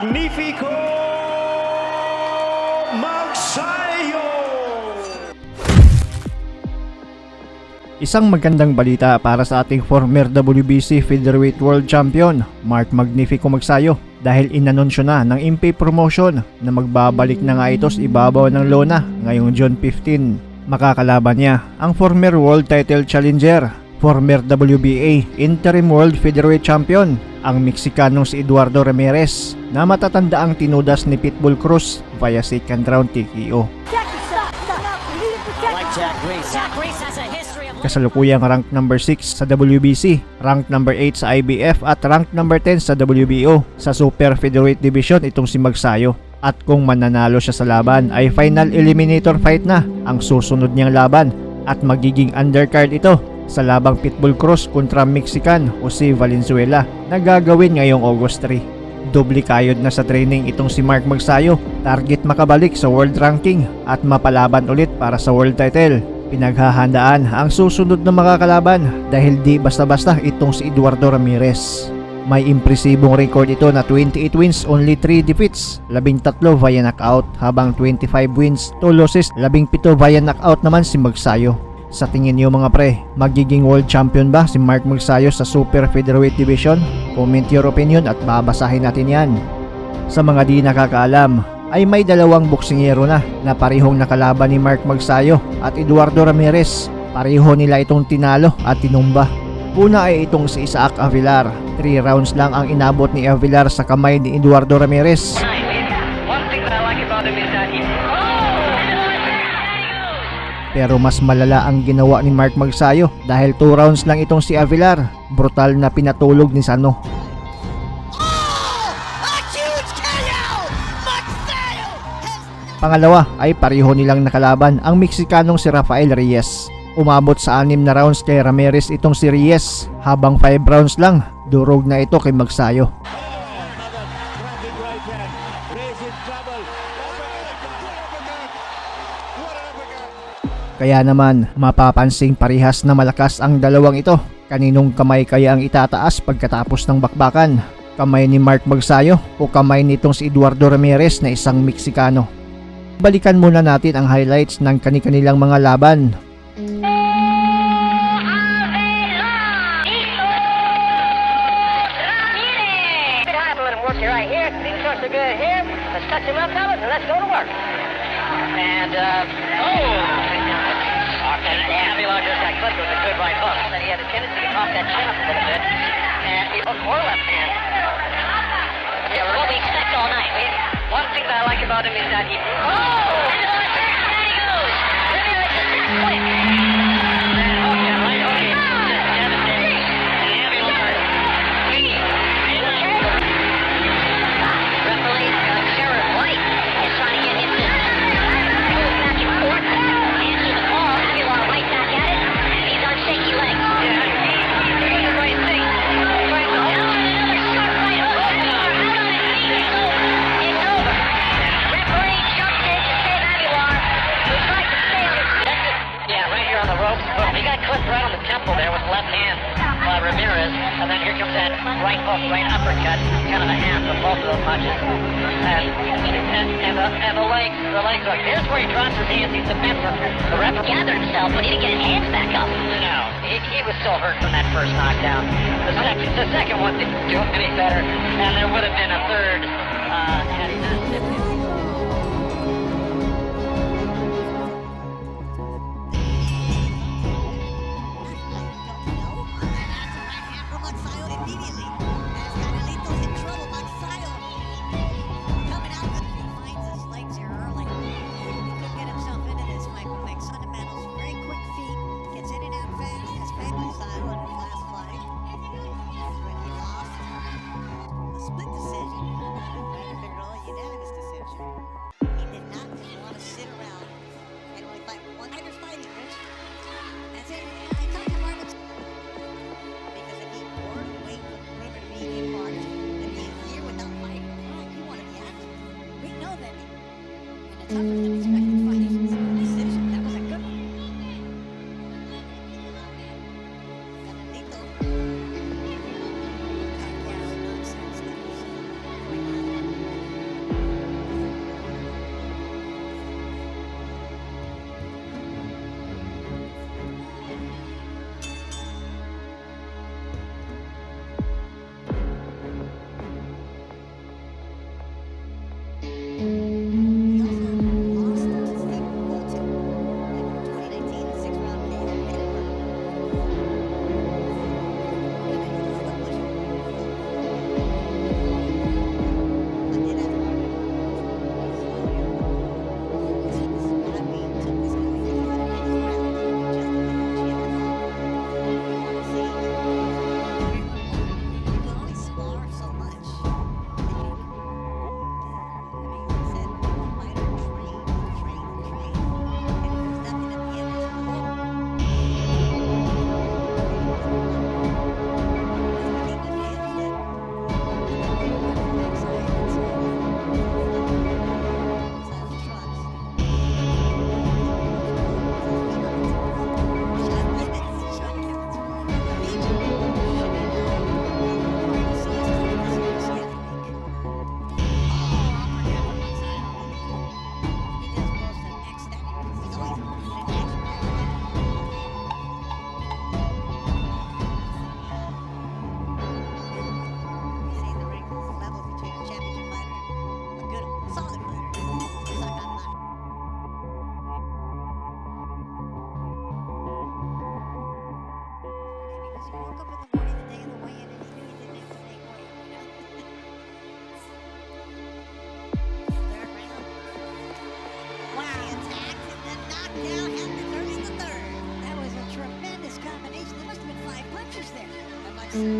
Magnifico Magsayo! Isang magandang balita para sa ating former WBC Featherweight World Champion, Mark Magnifico Magsayo, dahil inanunsyo na ng Impay Promotion na magbabalik na nga ito sa ibabaw ng lona ngayong June 15. Makakalaban niya ang former World Title Challenger, former WBA Interim World Featherweight Champion, ang Mexikanong si EDUARDO Ramirez na matatanda ang tinudas ni Pitbull Cruz via second round TKO. Kasalukuyang rank number 6 sa WBC, rank number 8 sa IBF at rank number 10 sa WBO. Sa Super Featherweight Division itong si Magsayo. At kung mananalo siya sa laban ay final eliminator fight na ang susunod niyang laban at magiging undercard ito sa labang Pitbull Cruz kontra Mexican o si Valenzuela na gagawin ngayong August 3. Doble kayod na sa training itong si Mark Magsayo, target makabalik sa world ranking at mapalaban ulit para sa world title. Pinaghahandaan ang susunod na makakalaban dahil di basta-basta itong si EDUARDO Ramirez. May impresibong record ito na 28 wins, only 3 defeats, 13 via knockout, habang 25 wins, 2 losses, 17 via knockout naman si Magsayo. Sa tingin niyo mga pre, magiging world champion ba si Mark Magsayo sa Super Featherweight Division? Comment your opinion at babasahin natin yan. Sa mga di nakakaalam, ay may dalawang boksingero na parehong nakalaban ni Mark Magsayo at EDUARDO Ramirez. Pareho nila itong tinalo at tinumba. Una ay itong si Isaac Avilar. 3 rounds lang ang inabot ni Avilar sa kamay ni EDUARDO Ramirez. Pero mas malala ang ginawa ni Mark Magsayo dahil 2 rounds lang itong si Avilar. Brutal na pinatulog ni Sano. Pangalawa ay pareho nilang nakalaban ang Mexikanong si Rafael Reyes. Umabot sa 6 na rounds kay Ramirez itong si Reyes, habang 5 rounds lang durog na ito kay Magsayo. Kaya naman mapapansing parihas na malakas ang dalawang ito. Kaninong kamay kaya ang itataas pagkatapos ng bakbakan? Kamay ni Mark Magsayo o kamay nitong si EDUARDO Ramirez na isang Meksikano? Balikan muna natin ang highlights ng kani-kanilang mga laban. One thing that I like about him is that he... right on the temple there with the left hand by Ramirez, and then here comes that right hook, right uppercut, kind of a hand from both of those punches, and the leg hook. Here's where he drops his hands. He's defensive. The ref gathered himself, but he didn't get his hands back up. No, he was still hurt from that first knockdown. The second one didn't do him any better, and there would have been a third had he not stepped in. tougher than expected fight. Decision. That was a good one. Canelito. Nonsense that was going on. Ramirez.